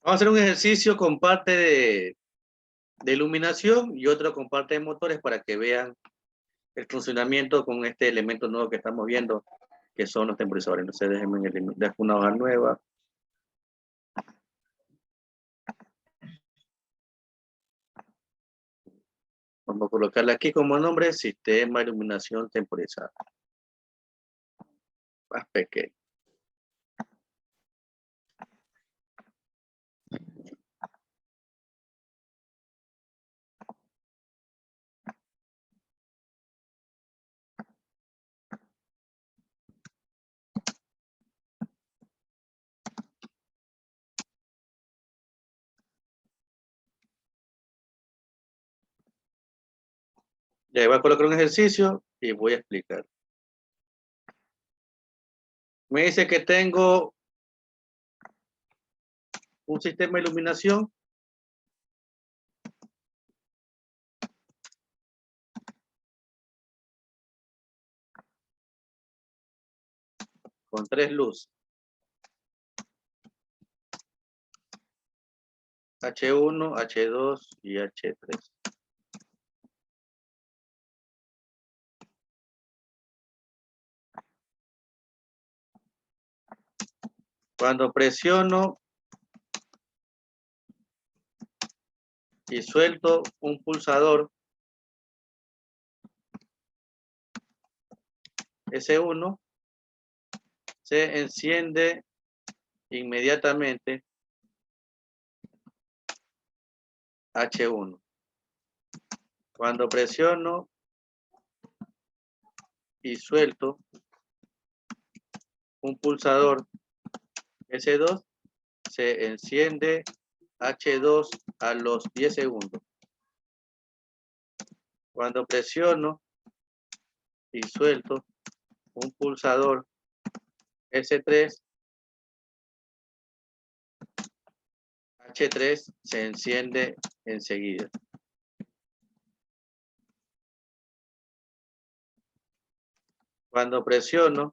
Vamos a hacer un ejercicio con parte de iluminación y otro con parte de motores para que vean el funcionamiento con este elemento nuevo que estamos viendo, que son los temporizadores. Entonces déjenme dejo una hoja nueva. Vamos a colocarle aquí como nombre sistema de iluminación temporizada. Más pequeño. Ya voy a colocar un ejercicio y voy a explicar. Me dice que tengo un sistema de iluminación con 3 luces. H1, H2 y H3. Cuando presiono y suelto un pulsador S1, se enciende inmediatamente H1. Cuando presiono y suelto un pulsador S2, se enciende H2 a los 10 segundos. Cuando presiono y suelto un pulsador S3, H3 se enciende enseguida. Cuando presiono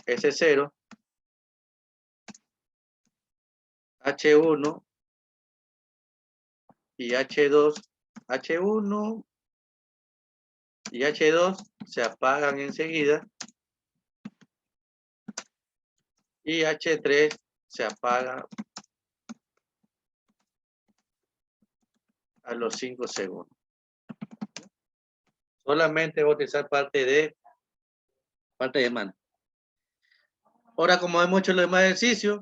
S0, H1 y H2, H1 y H2 se apagan enseguida y H3 se apaga a los 5 segundos. Solamente voy a utilizar parte de mano. Ahora, como hemos hecho los demás ejercicios,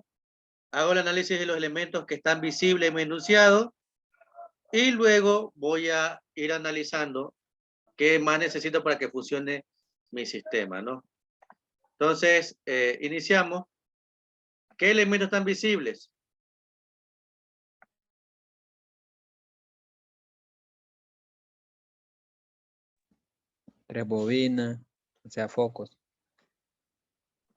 hago el análisis de los elementos que están visibles y enunciados y luego voy a ir analizando qué más necesito para que funcione mi sistema, ¿no? Entonces, iniciamos. ¿Qué elementos están visibles? Tres bobinas, o sea, focos.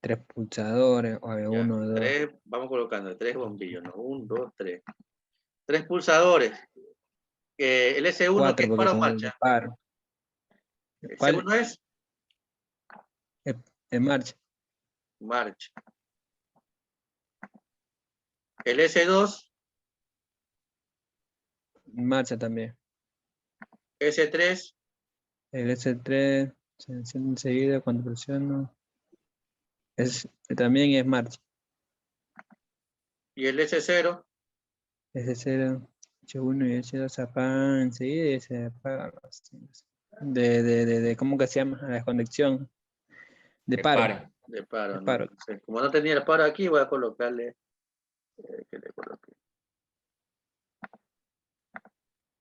Tres pulsadores, o Ya, uno, dos. vamos colocando 3 bombillos, ¿no? 1, 2, 3. 3 pulsadores. El S1 que Cuatro, es porque para o con el marcha. disparo. El ¿Cuál? segundo es En marcha. marcha. El S2, En marcha también. S3 El S3 se enciende enseguida cuando presiono. También es marcha. y el S0. S0, H1 y H2 se apagan enseguida y se apagan. ¿Cómo que se llama? La desconexión. De paro. De paro, De ¿no? paro. Entonces, como no tenía el paro aquí, voy a colocarle, que le coloque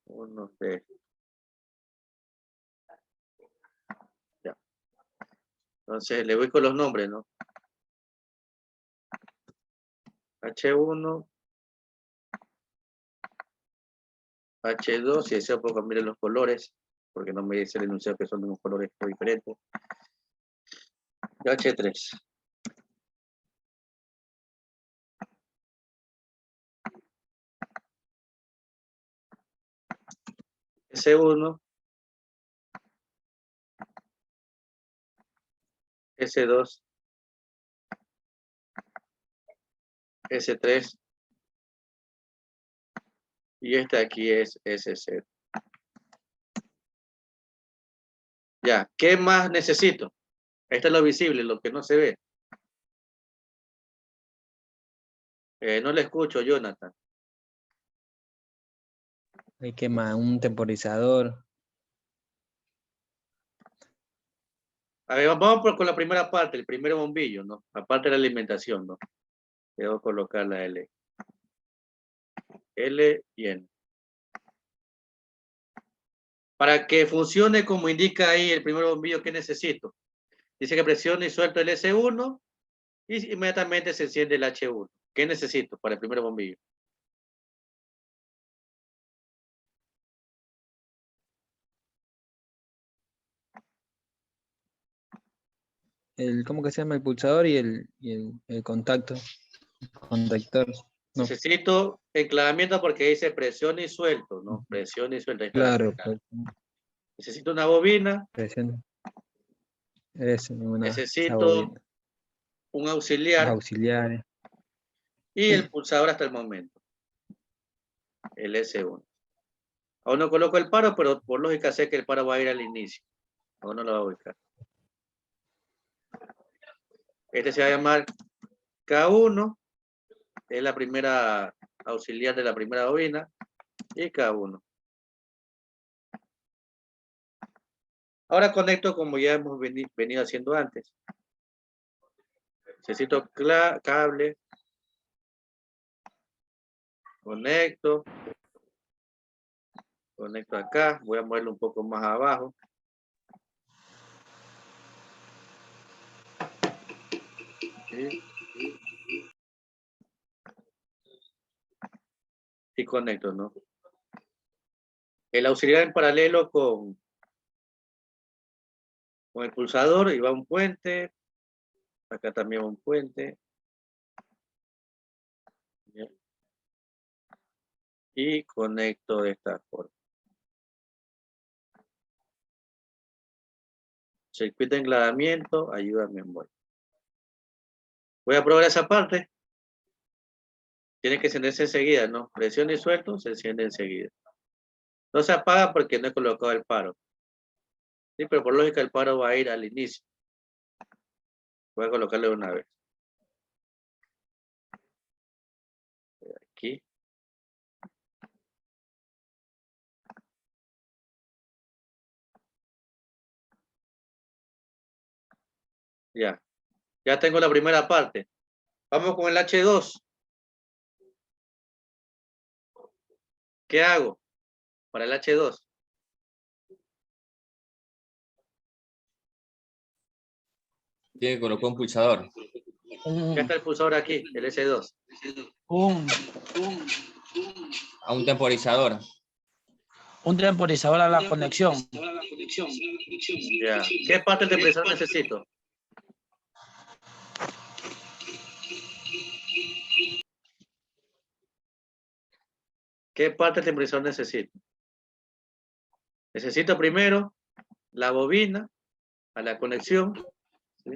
uno de, ya. Entonces, le voy con los nombres, ¿no? H1, H2, y deseo puedo cambiar los colores, porque no me dice el enunciado que son de unos colores diferentes. Y H3. S1, S2, S3 Y este aquí es S0. Ya, ¿qué más necesito? Esto es lo visible, lo que no se ve. No le escucho, Jonathan. Hay que más un temporizador. A ver, vamos con la primera parte, el primer bombillo, ¿no? Aparte de la alimentación, ¿no? Debo colocar la L. L y N. Para que funcione como indica ahí el primer bombillo, ¿qué necesito? Dice que presione y suelto el S1 y inmediatamente se enciende el H1. ¿Qué necesito para el primer bombillo? ¿Cómo que se llama? El pulsador y el contacto. Contactor. No, Necesito enclavamiento porque dice presión y suelto, ¿no? Presión y suelto. Ahí está la claro, clave. Necesito una bobina. presión. Es esa Necesito bobina. un Los auxiliar auxiliares. y el pulsador hasta el momento, el S1. Aún no coloco el paro, pero por lógica sé que el paro va a ir al inicio. Aún no lo va a ubicar. Este se va a llamar K1, es la primera auxiliar de la primera bobina, y K1. Ahora conecto como ya hemos venido haciendo antes. Necesito cable. Conecto acá, voy a moverlo un poco más abajo. ¿Sí? Y conecto, ¿no? El auxiliar en paralelo con el pulsador y va un puente. Acá también va un puente. ¿Ya? Y conecto de esta forma. Circuito de enclavamiento, ayúdame en voy. Voy a probar esa parte. Tiene que encenderse enseguida, ¿no? Presión y suelto, se enciende enseguida. No se apaga porque no he colocado el paro. Sí, pero por lógica el paro va a ir al inicio. Voy a colocarle una vez. Aquí. Ya. Ya tengo la primera parte. Vamos con el H2. ¿Qué hago para el H2? Tiene que colocar un pulsador. Ya está el pulsador aquí, el S2. A un temporizador. Un temporizador a la conexión. Ya. ¿Qué parte del temporizador necesito? ¿Qué parte del temporizador necesito? Necesito primero la bobina a la conexión, ¿sí?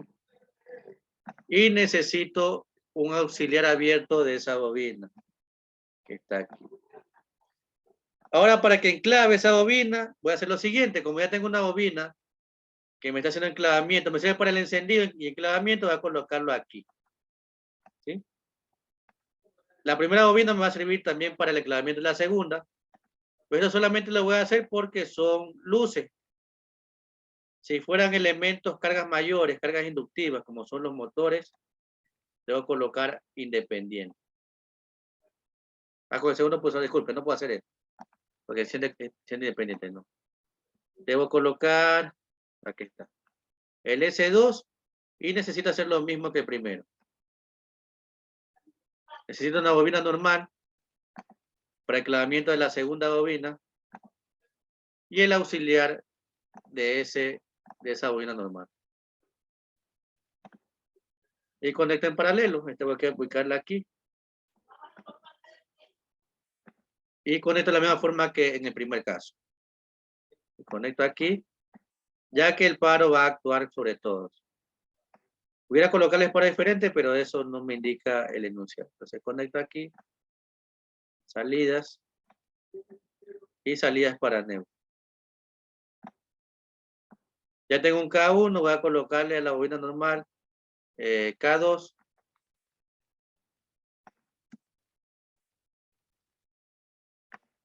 Y necesito un auxiliar abierto de esa bobina que está aquí. Ahora, para que enclave esa bobina, voy a hacer lo siguiente. Como ya tengo una bobina que me está haciendo enclavamiento, me sirve para el encendido y enclavamiento, voy a colocarlo aquí. ¿Sí? La primera bobina me va a servir también para el enclavamiento de la segunda. Pero solamente lo voy a hacer porque son luces. Si fueran elementos, cargas mayores, cargas inductivas, como son los motores, debo colocar independiente. Con el segundo pulsador, disculpe, no puedo hacer esto. Porque siendo independiente, no. Debo colocar, aquí está, el S2 y necesito hacer lo mismo que el primero. Necesito una bobina normal para el clavamiento de la segunda bobina y el auxiliar de esa bobina normal. Y conecto en paralelo. Voy a ubicarla aquí. Y conecto de la misma forma que en el primer caso. Conecto aquí, ya que el paro va a actuar sobre todos. Hubiera colocarles para diferente, pero eso no me indica el enunciado. Entonces conecto aquí, salidas, Y salidas para neutro. Ya tengo un K1, voy a colocarle a la bobina normal K2.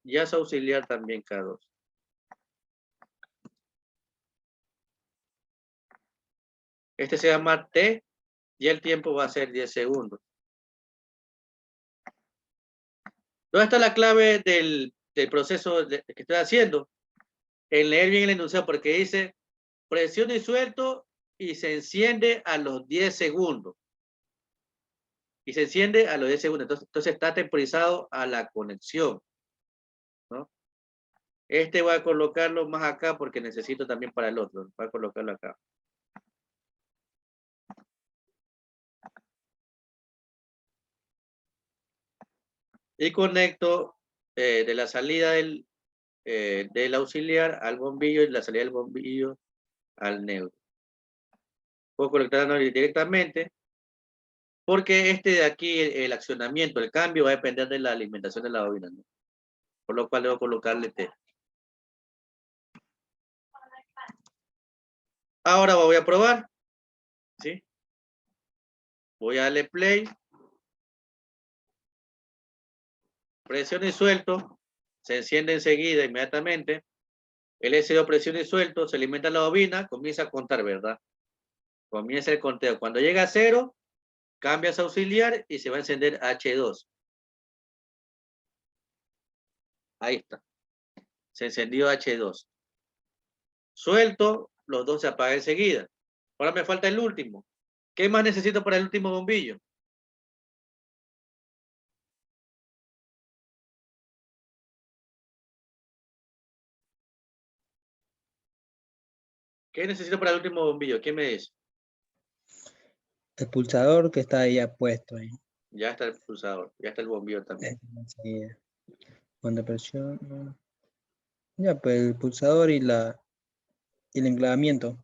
Y a su auxiliar también K2. Este se llama T y el tiempo va a ser 10 segundos. ¿Dónde está la clave del proceso que estoy haciendo? En leer bien el enunciado, porque dice presiona y suelto y se enciende a los 10 segundos. Y se enciende a los 10 segundos. Entonces está temporizado a la conexión, ¿no? Este voy a colocarlo más acá porque necesito también para el otro. Voy a colocarlo acá. Y conecto de la salida del auxiliar al bombillo y la salida del bombillo al neutro. Puedo conectarlo directamente porque este de aquí, el accionamiento, el cambio va a depender de la alimentación de la bobina, ¿no? Por lo cual debo colocarle T. Ahora voy a probar, ¿sí? Voy a darle play. Presiono y suelto. Se enciende enseguida, inmediatamente. El SO presiona y suelto, se alimenta la bobina, comienza a contar, ¿verdad? Comienza el conteo. Cuando llega a 0, cambias a auxiliar y se va a encender H2. Ahí está. Se encendió H2. Suelto, los dos se apagan enseguida. Ahora me falta el último. ¿Qué más necesito para el último bombillo? ¿Qué necesito para el último bombillo? ¿Quién me dice? El pulsador que está ahí puesto ahí. Ya está el pulsador, ya está el bombillo también. Enseguida. Cuando presiona. Ya, pues el pulsador y el enclavamiento.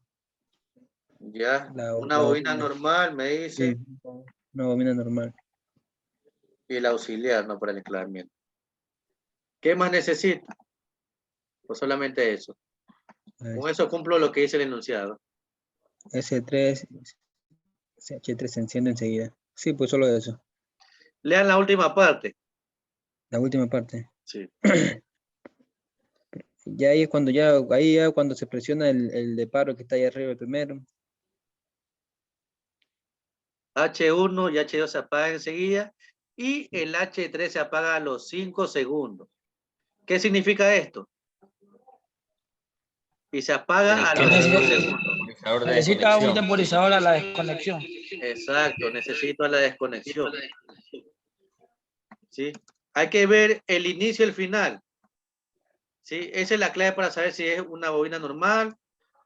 Ya, una La bobina bobina. normal, me dice, Sí, una bobina normal. y el auxiliar, no para el enclavamiento. ¿Qué más necesito? Pues solamente eso. Con eso cumplo lo que dice el enunciado. S3, H3 se enciende enseguida. Sí, pues solo eso. Lean la última parte. La última parte. Sí. Ya ahí es cuando cuando se presiona el de paro que está ahí arriba primero. H1 y H2 se apagan enseguida y el H3 se apaga a los 5 segundos. ¿Qué significa esto? Y se apaga a los 5 segundos. Temporizador de Necesita un desconexión. temporizador a la desconexión. Exacto, necesito la desconexión. ¿Sí? Hay que ver el inicio y el final. ¿Sí? Esa es la clave para saber si es una bobina normal,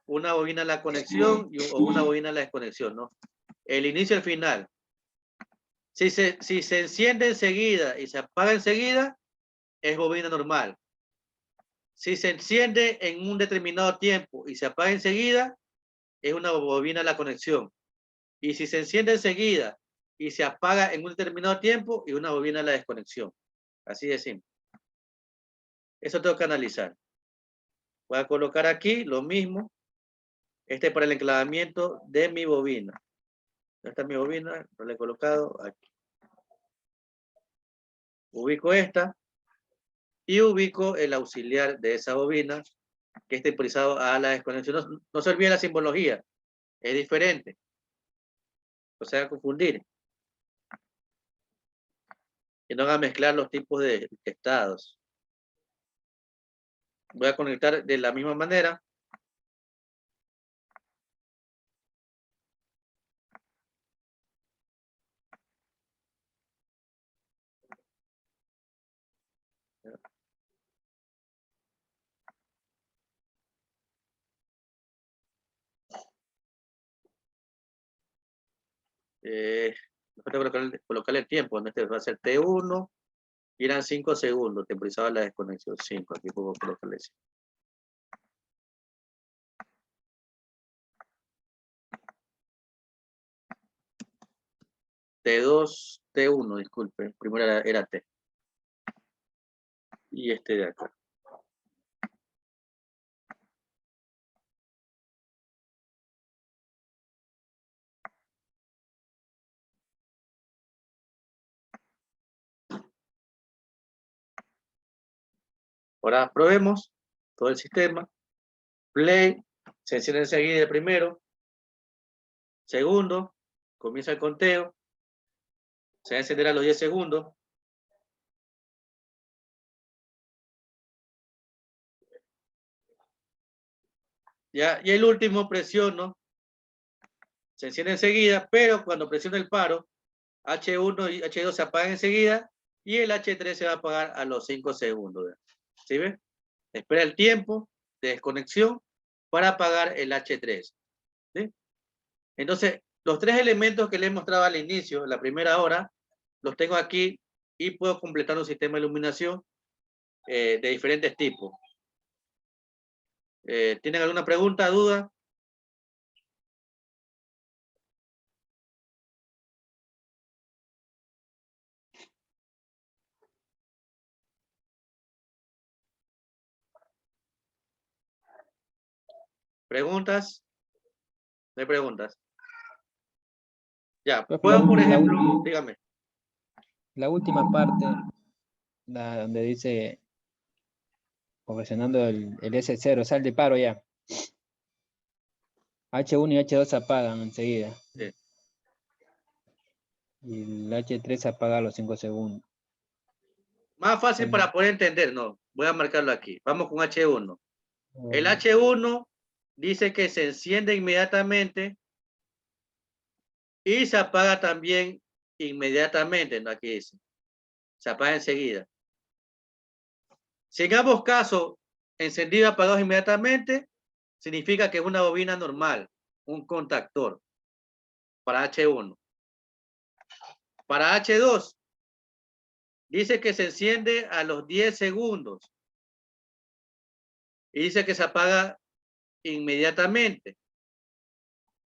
una bobina a la conexión o una bobina a la desconexión, ¿no? El inicio y el final. Si se enciende enseguida y se apaga enseguida, es bobina normal. Si se enciende en un determinado tiempo y se apaga enseguida, es una bobina a la conexión. Y si se enciende enseguida y se apaga en un determinado tiempo, es una bobina a la desconexión. Así de simple. Eso tengo que analizar. Voy a colocar aquí lo mismo. Este para el enclavamiento de mi bobina. ¿Dónde está mi bobina? Lo he colocado aquí. Ubico esta y ubico el auxiliar de esa bobina que es temporizado a la desconexión. No se olvide la simbología, es diferente. No se haga confundir. Y no haga mezclar los tipos de estados. Voy a conectar de la misma manera. Voy a colocarle el tiempo. Este va a ser T1. Y eran 5 segundos. Temporizaba la desconexión. 5. Aquí puedo colocarle 5. T2, T1, disculpe. Primero era T. y este de acá. Ahora probemos todo el sistema. Play, se enciende enseguida el primero. Segundo, comienza el conteo. Se va a encender a los 10 segundos. Ya, y el último presiono. Se enciende enseguida, pero cuando presiono el paro, H1 y H2 se apagan enseguida y el H3 se va a apagar a los 5 segundos. ¿Sí ven? Espera el tiempo de desconexión para apagar el H3. ¿Sí? Entonces, los tres elementos que les mostraba al inicio, la primera hora, los tengo aquí y puedo completar un sistema de iluminación de diferentes tipos. ¿Tienen alguna pregunta, duda? ¿Preguntas? No hay preguntas. Ya, Profe, puedo, por ejemplo, dígame. la última parte, donde dice presionando el S0, sal de paro ya. H1 y H2 se apagan enseguida. Sí. Y el H3 se apaga a los 5 segundos. Más fácil para poder entender, no. Voy a marcarlo aquí. Vamos con H1. El H1 dice que se enciende inmediatamente y se apaga también inmediatamente, ¿no? Aquí dice. Se apaga enseguida. Si en ambos casos encendido y apagado inmediatamente, significa que es una bobina normal, un contactor para H1. Para H2, dice que se enciende a los 10 segundos y dice que se apaga inmediatamente.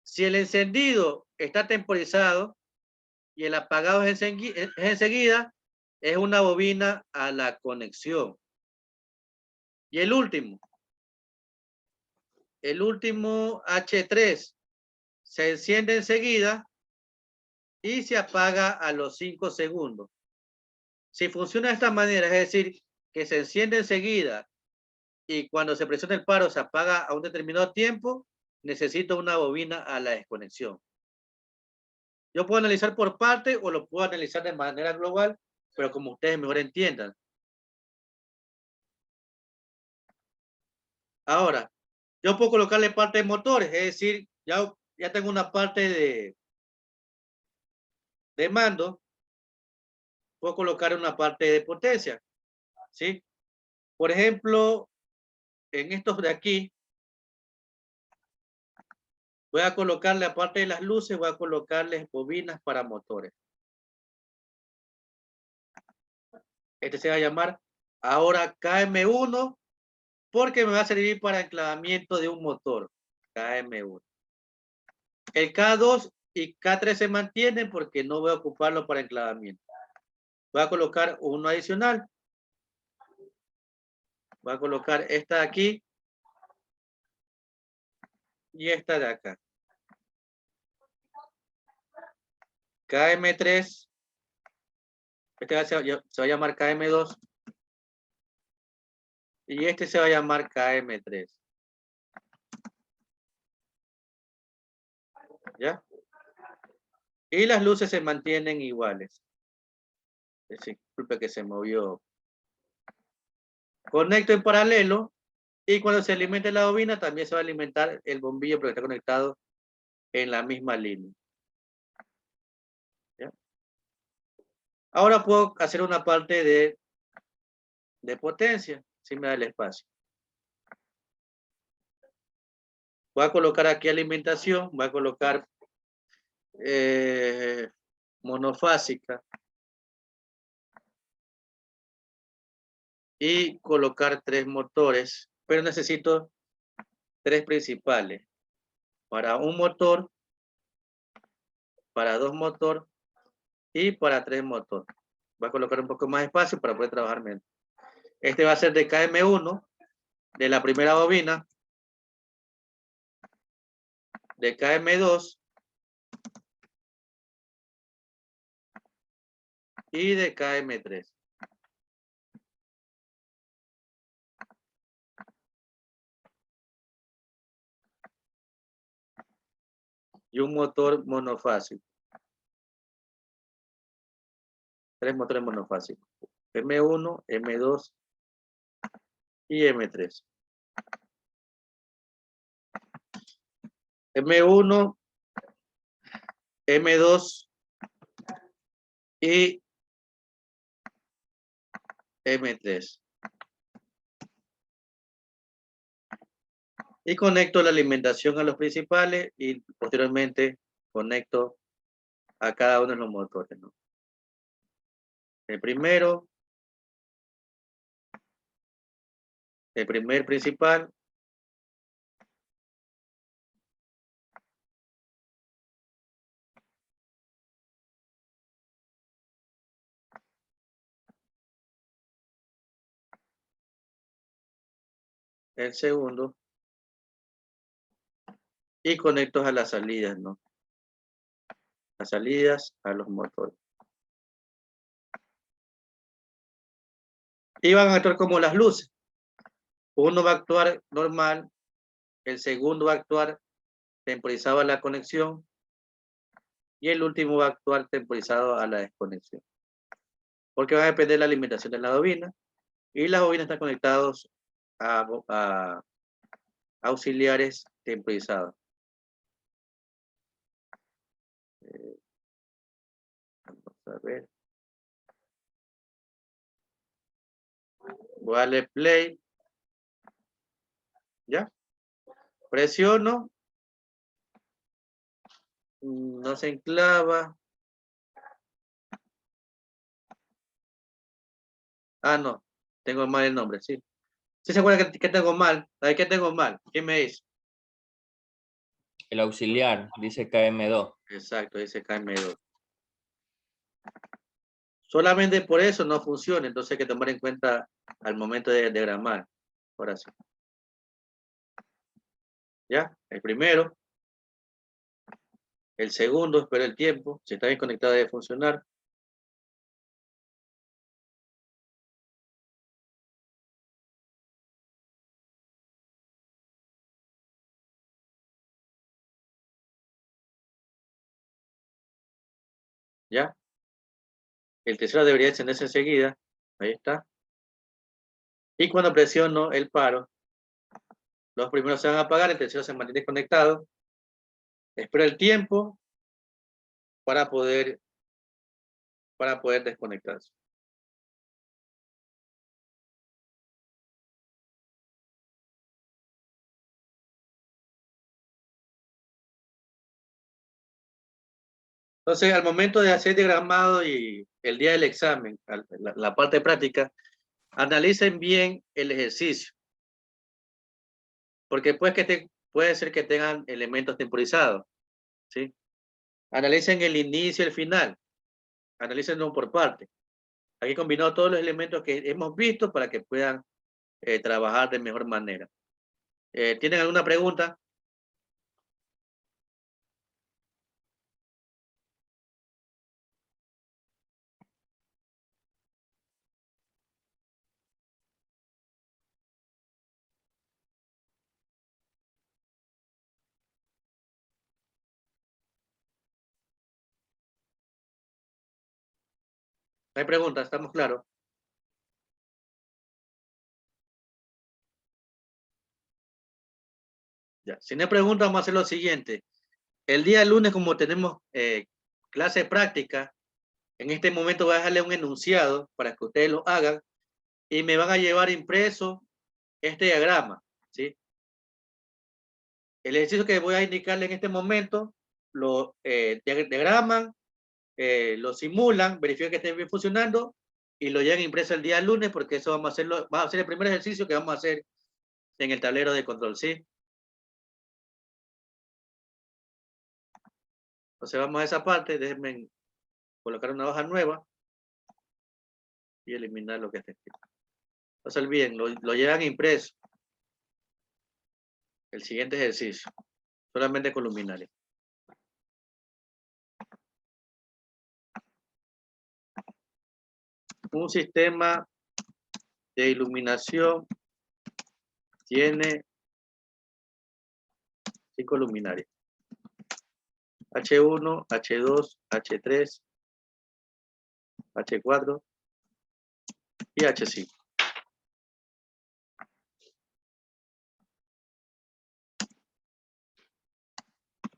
Si el encendido está temporizado y el apagado es enseguida, es una bobina a la conexión. Y el último H3 se enciende enseguida y se apaga a los 5 segundos. Si funciona de esta manera, es decir, que se enciende enseguida y cuando se presiona el paro se apaga a un determinado tiempo, necesito una bobina a la desconexión. Yo puedo analizar por parte o lo puedo analizar de manera global, pero como ustedes mejor entiendan. Ahora, yo puedo colocarle parte de motores, es decir, ya tengo una parte de mando, puedo colocar una parte de potencia, ¿sí? Por ejemplo, en estos de aquí, voy a colocarle, aparte de las luces, voy a colocarles bobinas para motores. Este se va a llamar ahora KM1 porque me va a servir para enclavamiento de un motor. KM1. El K2 y K3 se mantienen porque no voy a ocuparlo para enclavamiento. Voy a colocar uno adicional. Voy a colocar esta de aquí y esta de acá. KM3. Este se va a llamar KM2. Y este se va a llamar KM3. ¿Ya? Y las luces se mantienen iguales. Disculpe que se movió. Conecto en paralelo y cuando se alimente la bobina también se va a alimentar el bombillo porque está conectado en la misma línea. ¿Ya? Ahora puedo hacer una parte de potencia, si me da el espacio. Voy a colocar aquí alimentación, voy a colocar monofásica y colocar 3 motores, pero necesito 3 principales. Para un motor, para 2 motores y para 3 motores. Voy a colocar un poco más de espacio para poder trabajar menos. Este va a ser de KM1, de la primera bobina, de KM2 y de KM3. Y un motor monofásico. 3 motores monofásicos. M1, M2 y M3. M1, M2 y M3. Y conecto la alimentación a los principales y posteriormente conecto a cada uno de los motores, ¿no? El primero, el primer principal, el segundo, y conecto a las salidas, ¿no? Las salidas a los motores. Y van a actuar como las luces. Uno va a actuar normal, el segundo va a actuar temporizado a la conexión y el último va a actuar temporizado a la desconexión. Porque va a depender de la alimentación de la bobina y las bobinas están conectadas a auxiliares temporizados. Vamos a ver. Voy a darle play. ¿Ya? Presiono. No se enclava. Ah, no. Tengo mal el nombre, sí. ¿Sí se acuerda que tengo mal? ¿Sabe qué tengo mal? ¿Quién me dice? El auxiliar, dice KM2. Exacto, dice KM2. Solamente por eso no funciona, entonces hay que tomar en cuenta al momento de diagramar. Ahora sí. ¿Ya? El primero. El segundo, espera el tiempo. Si está bien conectado debe funcionar. ¿Ya? El tercero debería encenderse enseguida. Ahí está. Y cuando presiono el paro, los primeros se van a apagar, el tercero se mantiene conectado. Espero el tiempo para poder desconectarse. Entonces, al momento de hacer diagramado y el día del examen, la parte práctica, analicen bien el ejercicio. Porque puede ser que tengan elementos temporizados, ¿sí? Analicen el inicio y el final. Analícenlo por parte. Aquí he combinado todos los elementos que hemos visto para que puedan trabajar de mejor manera. ¿Tienen alguna pregunta? No hay preguntas, ¿estamos claros? Ya. Si no hay preguntas, vamos a hacer lo siguiente. El día lunes, como tenemos clase práctica, en este momento voy a dejarle un enunciado para que ustedes lo hagan y me van a llevar impreso este diagrama, ¿sí? El ejercicio que voy a indicarle en este momento, lo diagraman, lo simulan, verifican que esté bien funcionando y lo llevan impreso el día lunes porque eso vamos a hacer el primer ejercicio que vamos a hacer en el tablero de control, ¿sí? Entonces vamos a esa parte, déjenme colocar una hoja nueva y eliminar lo que está escrito. No se olviden, lo llevan impreso. El siguiente ejercicio. Solamente con luminaria. Un sistema de iluminación tiene 5 luminarias. H1, H2, H3, H4 y H5.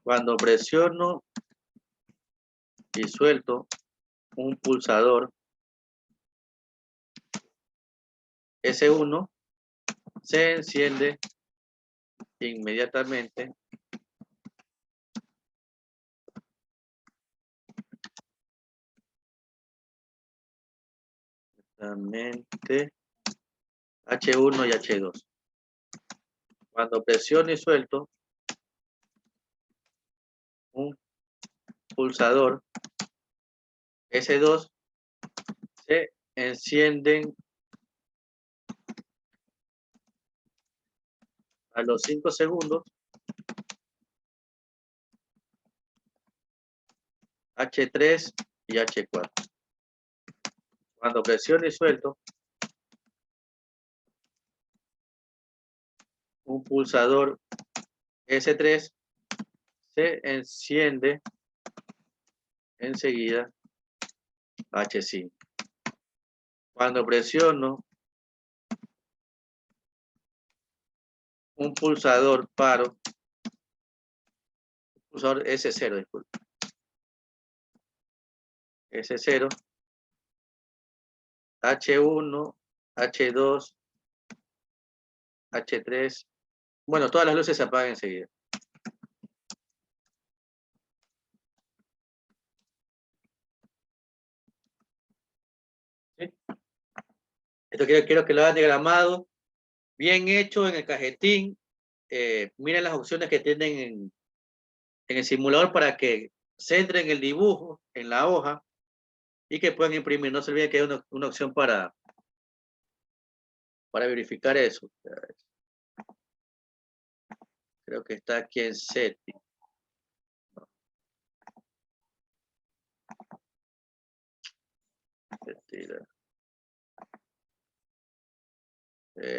Cuando presiono y suelto un pulsador S1, se enciende inmediatamente H1 y H2. Cuando presiono y suelto un pulsador S2, se encienden a los 5 segundos H3 y H4. Cuando presiono y suelto un pulsador S3, se enciende enseguida H5. Cuando presiono un pulsador paro, pulsador S0, disculpe. S0, H1, H2, H3. Bueno, todas las luces se apagan enseguida. ¿Sí? Esto quiero que lo hagan diagramado, bien hecho en el cajetín. Miren las opciones que tienen en el simulador para que centren el dibujo en la hoja y que puedan imprimir. No se olviden que hay una opción para verificar eso. Creo que está aquí en setting.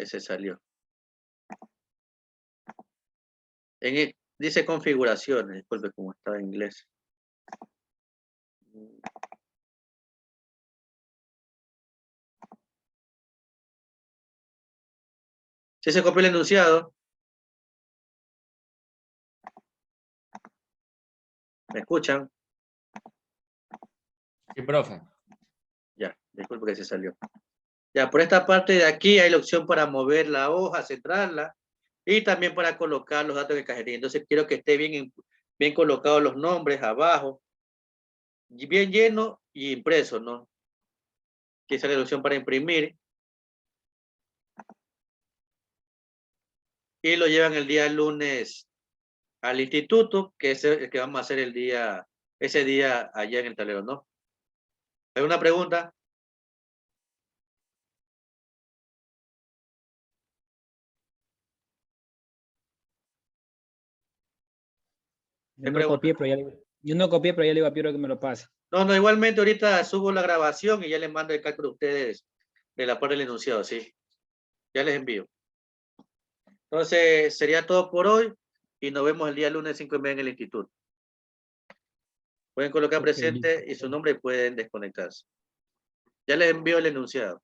Se salió. Dice configuraciones, disculpe cómo está en inglés. Si se copió el enunciado. ¿Me escuchan? Sí, profe. Ya, disculpe que se salió. Ya, por esta parte de aquí hay la opción para mover la hoja, centrarla y también para colocar los datos en el cajetín. Entonces quiero que esté bien colocados los nombres abajo, bien lleno y impreso, ¿no? Aquí sale la opción para imprimir. Y lo llevan el día lunes al instituto, que es el que vamos a hacer ese día allá en el tablero, ¿no? ¿Hay una pregunta? Yo no copié, pero ya le iba a Piero que me lo pase. No, igualmente ahorita subo la grabación y ya les mando el cálculo a ustedes de la parte del enunciado, ¿sí? Ya les envío. Entonces, sería todo por hoy y nos vemos el día lunes 5:30 en el instituto. Pueden colocar presente y su nombre y pueden desconectarse. Ya les envío el enunciado.